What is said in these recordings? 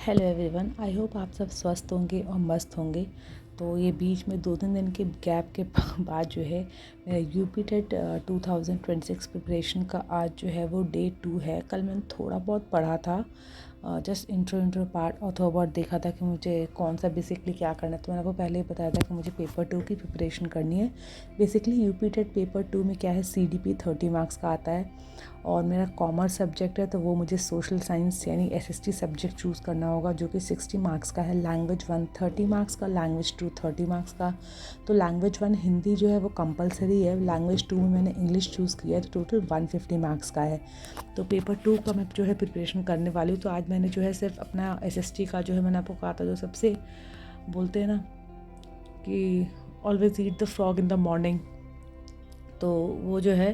Hello everyone, I hope आप सब स्वस्थ होंगे और मस्त होंगे। तो ये बीच में 2-3 दिन के गैप के बाद जो है मेरा यूपी टेट 2026 प्रिपरेशन का आज जो है वो डे 2 है। कल मैंने थोड़ा बहुत पढ़ा था, जस्ट इंट्रो पार्ट, और थोड़ा बहुत देखा था कि मुझे कौन सा बेसिकली क्या करना है। तो मैंने आपको पहले ही बताया था कि मुझे पेपर 2 की प्रिपरेशन करनी है। बेसिकली यूपी टेट पेपर 2 में क्या है, सीडीपी 30 मार्क्स का आता है और मेरा कॉमर्स सब्जेक्ट है, तो वो मुझे सोशल साइंस यानी एसएसटी सब्जेक्ट चूज़ करना होगा जो कि 60 मार्क्स का है। लैंग्वेज 1 30 मार्क्स का, लैंग्वेज 2 30 मार्क्स का। तो लैंग्वेज 1 हिंदी जो है वो कंपलसरी है। लैंग्वेज 2 में मैंने इंग्लिश चूज़ किया है, तो टोटल 150 मार्क्स का है। तो पेपर 2 का मैं जो है प्रिपरेशन करने वाली हूँ। तो आज मैंने जो है सिर्फ अपना एसएसटी का जो है, मैंने आपको कहा था जो सबसे बोलते हैं ना कि always eat the frog in the morning, तो वो जो है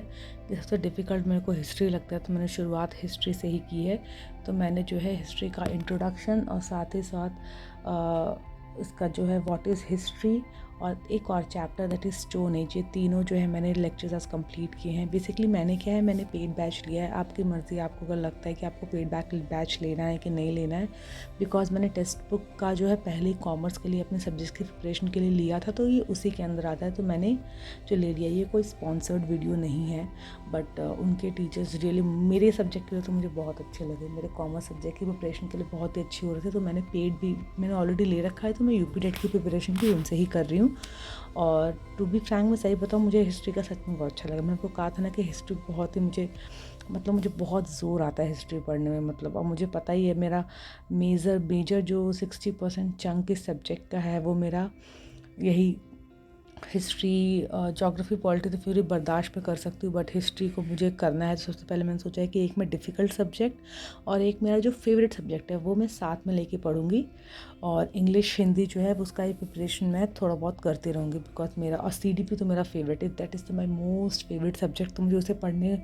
सबसे डिफ़िकल्ट मेरे को हिस्ट्री लगता है। तो मैंने शुरुआत हिस्ट्री से ही की है। तो मैंने जो है हिस्ट्री का इंट्रोडक्शन और साथ ही साथ इसका जो है व्हाट इज़ हिस्ट्री और एक और chapter that is stone age, ये तीनों जो है मैंने लेक्चर्स आज कंप्लीट किए हैं। बेसिकली मैंने क्या है, मैंने पेड बैच लिया है। आपकी मर्ज़ी, आपको अगर लगता है कि आपको पेड बैच लेना है कि नहीं लेना है। बिकॉज मैंने टेक्स्ट बुक का जो है पहले ही कॉमर्स के लिए अपने सब्जेक्ट की प्रिपरेशन के लिए लिया था, तो ये उसी के अंदर आता है। तो मैंने जो ले लिया, ये कोई स्पॉन्सर्ड वीडियो नहीं है, बट उनके टीचर्स रियली मेरे सब्जेक्ट के लिए तो मुझे बहुत अच्छे लगे। मेरे कॉमर्स सब्जेक्ट की प्रिपरेशन के लिए बहुत ही अच्छी हो रही थी। तो मैंने पेड भी मैंने ऑलरेडी ले रखा है, तो मैं यूपी टेट की प्रिपरेशन भी उनसे ही कर रही हूँ। और टू बी फ्रैंक मैं सही बताऊँ, मुझे हिस्ट्री का सच में बहुत अच्छा लगा। मैंने आपको कहा था ना कि हिस्ट्री बहुत ही मुझे बहुत ज़ोर आता है हिस्ट्री पढ़ने में। मतलब अब मुझे पता ही है, मेरा मेजर जो 60% चंक इस सब्जेक्ट का है वो मेरा यही हिस्ट्री, जोग्राफी, पॉलिटी तो फिर भी बर्दाश्त में कर सकती हूँ, बट हिस्ट्री को मुझे करना है। तो सबसे पहले मैंने सोचा है कि एक मैं डिफ़िकल्ट सब्जेक्ट और एक मेरा जो फेवरेट सब्जेक्ट है वो मैं साथ में लेके पढ़ूँगी। और इंग्लिश हिंदी जो है उसका ही प्रिपरेशन मैं थोड़ा बहुत करती रहूँगी। बिकॉज मेरा और सीडीपी तो मेरा फेवरेट है, that is my most favourite subject. तो मुझे उसे पढ़ने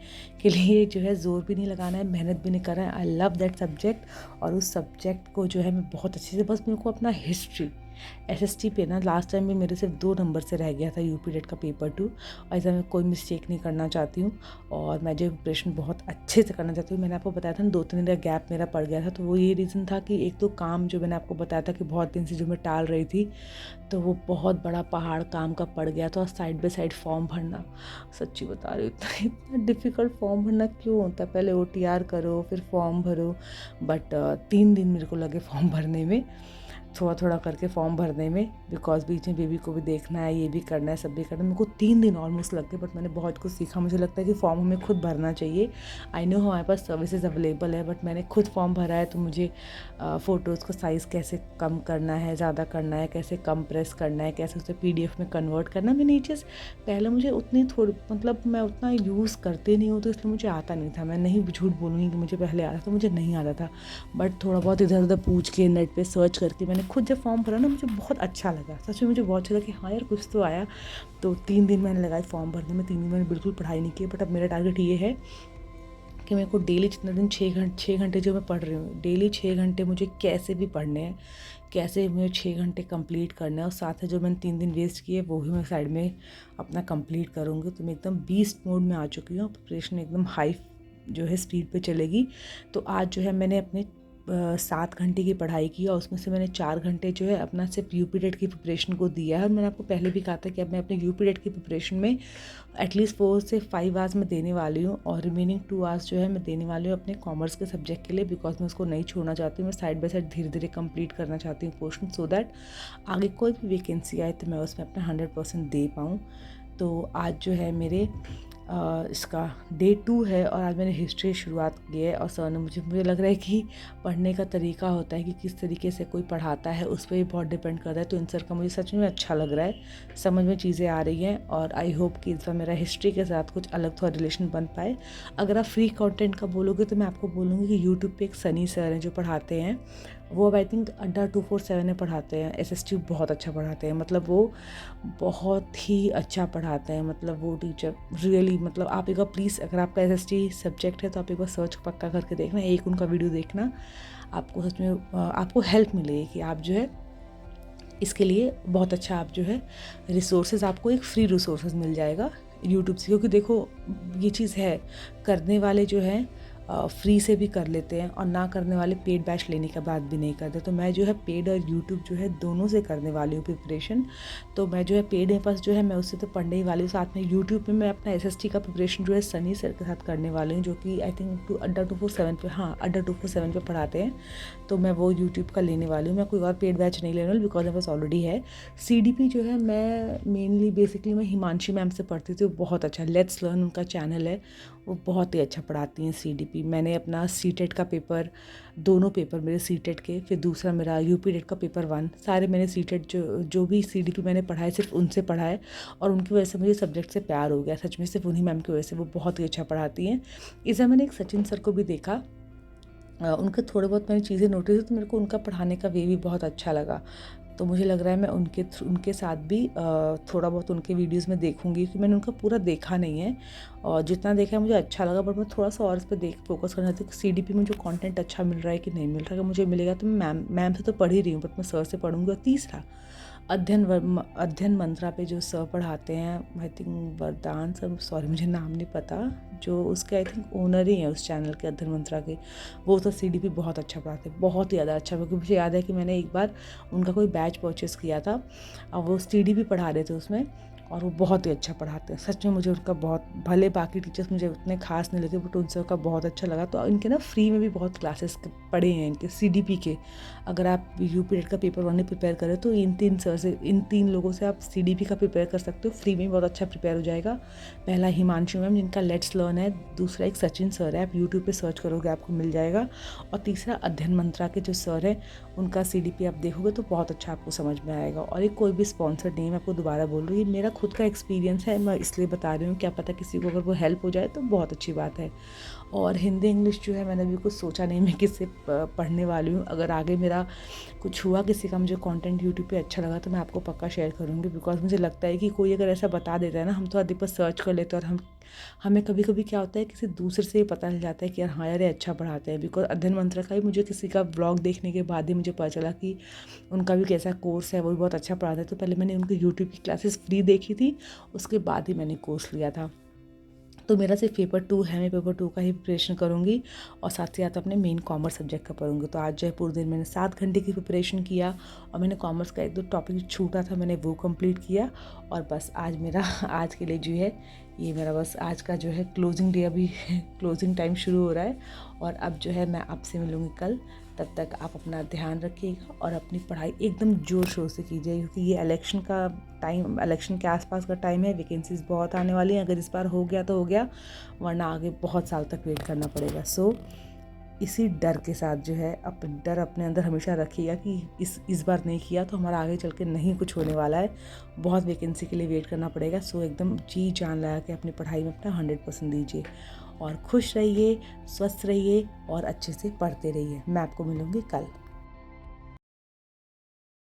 के लिए जो है ज़ोर भी नहीं लगाना है, मेहनत भी नहीं करना है। आई लव दैट सब्जेक्ट और उस सब्जेक्ट को जो है मैं बहुत अच्छे से, बस मेरे को अपना हिस्ट्री एसएसटी पे ना लास्ट टाइम भी मेरे सिर्फ 2 नंबर से रह गया था यूपी टेट का पेपर 2। ऐसा मैं कोई मिस्टेक नहीं करना चाहती हूँ और मैं जो प्रिपरेशन बहुत अच्छे से करना चाहती हूँ। मैंने आपको बताया था ना 2-3 दिन का गैप मेरा पड़ गया था, तो वो ये रीज़न था कि एक तो काम जो मैंने आपको बताया था कि बहुत दिन से जो मैं टाल रही थी, तो वो बहुत बड़ा पहाड़ काम का पड़ गया था। और साइड बाय साइड फॉर्म भरना, सच्ची बता रही हूँ, इतना डिफ़िकल्ट फॉर्म भरना क्यों होता है। पहले OTR करो फिर फॉर्म भरो, बट 3 दिन मेरे को लगे फॉर्म भरने में, थोड़ा थोड़ा करके फॉर्म भरने में। बिकॉज बीच में बेबी को भी देखना है, ये भी करना है, सब भी करना है। मेरे को 3 दिन ऑलमोस्ट लग गए, बट मैंने बहुत कुछ सीखा। मुझे लगता है कि फॉर्म हमें खुद भरना चाहिए। आई नो हमारे पास सर्विसेज अवेलेबल है, बट मैंने खुद फॉर्म भरा है। तो मुझे फ़ोटोज़ को साइज़ कैसे कम करना है, ज़्यादा करना है, कैसे कम प्रेस करना है, कैसे उसे PDF में कन्वर्ट करना है। मैंने ये चीज़ पहले मुझे उतनी थोड़ी, मतलब मैं उतना यूज़ करती नहीं हूँ, तो इसलिए मुझे आता नहीं था। मैं नहीं झूठ बोलूँगी कि मुझे पहले आता था, मुझे नहीं आता था। बट थोड़ा बहुत इधर उधर पूछ के नेट पे सर्च करके मैंने खुद जब फॉर्म भरा ना, मुझे बहुत अच्छा लगा। सच में मुझे बहुत अच्छा लगा कि हाँ यार कुछ तो आया। तो 3 दिन मैंने लगाए फॉर्म भरने में। 3 दिन मैंने बिल्कुल पढ़ाई नहीं की, बट अब मेरा टारगेट ये है कि मेरे को डेली जितना दिन 6 घंटे जो मैं पढ़ रही हूँ, डेली 6 घंटे मुझे कैसे भी पढ़ने हैं, कैसे मुझे 6 घंटे कंप्लीट करना है। और साथ में जो मैंने 3 दिन वेस्ट किए वो भी मैं साइड में अपना कंप्लीट करूँगी। तो मैं एकदम बीस्ट मोड में आ चुकी हूँ। प्रिपरेशन एकदम हाई जो है स्पीड पे चलेगी। तो आज जो है मैंने अपने 7 घंटे की पढ़ाई की और उसमें से मैंने 4 घंटे जो है अपना सिर्फ यूपी टेट की प्रिपरेशन को दिया है। और मैंने आपको पहले भी कहा था कि अब मैं अपने यूपी टेट की प्रिपरेशन में एटलीस्ट 4 से 5 आवर्स मैं देने वाली हूँ और रिमेनिंग 2 आवर्स जो है मैं देने वाली हूँ अपने कॉमर्स के सब्जेक्ट के लिए। बिकॉज मैं उसको नहीं छोड़ना चाहती हूँ, मैं साइड बाय साइड धीरे धीरे कंप्लीट करना चाहती हूँ पोर्शन, सो दैट आगे कोई भी वैकेंसी आए तो मैं उसमें अपना 100% दे पाऊँ। तो आज जो है मेरे इसका डे 2 है और आज मैंने हिस्ट्री शुरुआत की है। और सर ने मुझे लग रहा है कि पढ़ने का तरीका होता है कि किस तरीके से कोई पढ़ाता है, उस पर भी बहुत डिपेंड करता है। तो इन सर का मुझे सच में अच्छा लग रहा है, समझ में चीज़ें आ रही हैं। और आई होप कि इस बार मेरा हिस्ट्री के साथ कुछ अलग थोड़ा रिलेशन बन पाए। अगर आप फ्री कंटेंट का बोलोगे तो मैं आपको बोलूँगी कि यूट्यूब पे एक सनी सर हैं जो पढ़ाते हैं। वो अब आई थिंक अड्डा 247 में पढ़ाते हैं। SST बहुत अच्छा पढ़ाते हैं, मतलब वो बहुत ही अच्छा पढ़ाते हैं। मतलब वो टीचर रियली, मतलब आप एक बार प्लीज़, अगर आपका SST सब्जेक्ट है तो आप एक बार सर्च पक्का करके देखना, एक उनका वीडियो देखना, आपको सच में आपको हेल्प मिलेगी कि आप जो है इसके लिए बहुत अच्छा, आप जो है रिसोर्सेज, आपको एक फ्री रिसोर्सेज मिल जाएगा यूट्यूब से। क्योंकि देखो ये चीज़ है, करने वाले जो हैं फ्री से भी कर लेते हैं, और ना करने वाले पेड बैच लेने के बाद भी नहीं करते। तो मैं जो है पेड और यूट्यूब जो है दोनों से करने वाली हूँ प्रिपरेशन। तो मैं जो है पेड में पास जो है मैं उससे तो पढ़ने ही वाली हूँ, साथ में यूट्यूब पे मैं अपना SST का प्रिपरेशन जो है सनी सर के साथ करने वाली हूँ, जो कि आई थिंक अड्डा 247 पे, हाँ अड्डा 247 पे पढ़ाते हैं। तो मैं वो यूट्यूब का लेने वाली हूँ, मैं कोई और पेड बैच नहीं लेने वाली बिकॉज मेरे पास ऑलरेडी है। CDP जो है मैं मेनली बेसिकली मैं हिमांशी मैम से पढ़ती थी, वो बहुत अच्छा, लेट्स लर्न उनका चैनल है, वो बहुत ही अच्छा पढ़ाती हैं CDP। मैंने अपना CTET का पेपर, दोनों पेपर मेरे CTET के, फिर दूसरा मेरा UPTET का पेपर 1, सारे मैंने CTET जो भी CDP मैंने पढ़ा है सिर्फ उनसे पढ़ा है, और उनकी वजह से मुझे सब्जेक्ट से प्यार हो गया सच में, सिर्फ उन्हीं मैम की वजह से, वो बहुत ही अच्छा पढ़ाती हैं। इस मैंने एक सचिन सर को भी देखा, उनके थोड़े बहुत मैंने चीज़ें नोटिस की, तो मेरे को उनका पढ़ाने का वे भी बहुत अच्छा लगा। तो मुझे लग रहा है मैं उनके साथ भी थोड़ा बहुत उनके वीडियोस में देखूंगी, क्योंकि मैंने उनका पूरा देखा नहीं है, और जितना देखा है मुझे अच्छा लगा, बट मैं थोड़ा सा और इस पर फोकस करना चाहती हूँ। CDP में जो कंटेंट अच्छा मिल रहा है कि नहीं मिल रहा है, अगर मुझे मिलेगा तो मैं मैम से तो पढ़ ही रही हूँ, बट मैं सर से पढ़ूंगी। और तीसरा अध्ययन मंत्रा पे जो सर पढ़ाते हैं, आई थिंक वरदान सर, सॉरी मुझे नाम नहीं पता, जो उसके आई थिंक ओनर ही हैं उस चैनल के, अध्ययन मंत्रा के, वो तो CDP बहुत अच्छा पढ़ाते हैं, बहुत ही ज़्यादा अच्छा। क्योंकि मुझे याद है कि मैंने एक बार उनका कोई बैच परचेज़ किया था, और वो CDP पढ़ा रहे थे उसमें, और वो बहुत ही अच्छा पढ़ाते हैं सच में। मुझे उनका बहुत, भले बाकी टीचर्स मुझे उतने खास नहीं लगे, बट उनसे उनका बहुत अच्छा लगा। तो इनके ना फ्री में भी बहुत क्लासेस पढ़े हैं इनके CDP के। अगर आप UPTET का पेपर 1 प्रिपेयर करें तो इन 3 लोगों से आप CDP का प्रिपेयर कर सकते हो, फ्री में बहुत अच्छा प्रिपेयर हो जाएगा। पहला हिमांशु मैम जिनका लेट्स लर्न है, दूसरा एक सचिन सर है, आप यूट्यूब पे सर्च करोगे आपको मिल जाएगा, और तीसरा अध्ययन मंत्रा के जो सर है उनका CDP आप देखोगे तो बहुत अच्छा आपको समझ में आएगा। और एक कोई भी स्पॉन्सर्ड नहीं है, मैं आपको दोबारा बोल रही हूँ, ये मेरा खुद का एक्सपीरियंस है, मैं इसलिए बता रही हूँ, क्या पता किसी को अगर वो हेल्प हो जाए तो बहुत अच्छी बात है। और हिंदी इंग्लिश जो है मैंने भी कुछ सोचा नहीं मैं किससे पढ़ने वाली हूँ। अगर आगे मेरा कुछ हुआ, किसी का मुझे कंटेंट यूट्यूब पे अच्छा लगा तो मैं आपको पक्का शेयर करूँगी, बिकॉज मुझे लगता है कि कोई अगर ऐसा बता देता है ना, हम तो अधिक पर सर्च कर लेते हैं, और हमें कभी कभी क्या होता है किसी दूसरे से ही पता चल जाता है कि यार हाँ यार ये अच्छा पढ़ाते हैं। बिकॉज अध्ययन मंत्रा का भी मुझे किसी का ब्लॉग देखने के बाद ही मुझे पता चला कि उनका भी कैसा कोर्स है, वो भी बहुत अच्छा पढ़ाते हैं। तो पहले मैंने उनकी यूट्यूब की क्लासेस फ्री देखी थी, उसके बाद ही मैंने कोर्स लिया था। तो मेरा सिर्फ पेपर 2 है, मैं पेपर 2 का ही प्रिपरेशन करूँगी, और साथ ही साथ अपने मेन कॉमर्स सब्जेक्ट का पढ़ूँगी। तो आज जो है पूरे दिन मैंने 7 घंटे की प्रिपरेशन किया, और मैंने कॉमर्स का 1-2 टॉपिक छूटा था, मैंने वो कंप्लीट किया। और बस आज मेरा आज के लिए जो है ये मेरा बस आज का जो है क्लोजिंग डे, अभी क्लोजिंग टाइम शुरू हो रहा है। और अब जो है मैं आपसे मिलूँगी कल, तब तक आप अपना ध्यान रखिएगा और अपनी पढ़ाई एकदम ज़ोर शोर से कीजिए, क्योंकि ये इलेक्शन का टाइम, इलेक्शन के आसपास का टाइम है, वैकेंसीज बहुत आने वाली हैं। अगर इस बार हो गया तो हो गया, वरना आगे बहुत साल तक वेट करना पड़ेगा। सो इसी डर के साथ जो है डर अपने अंदर हमेशा रखिएगा कि इस बार नहीं किया तो हमारा आगे चल के नहीं कुछ होने वाला है, बहुत वैकेंसी के लिए वेट करना पड़ेगा। सो एकदम जी जान लगा के अपनी पढ़ाई में अपना 100% दीजिए, और खुश रहिए, स्वस्थ रहिए, और अच्छे से पढ़ते रहिए। मैं आपको मिलूँगी कल।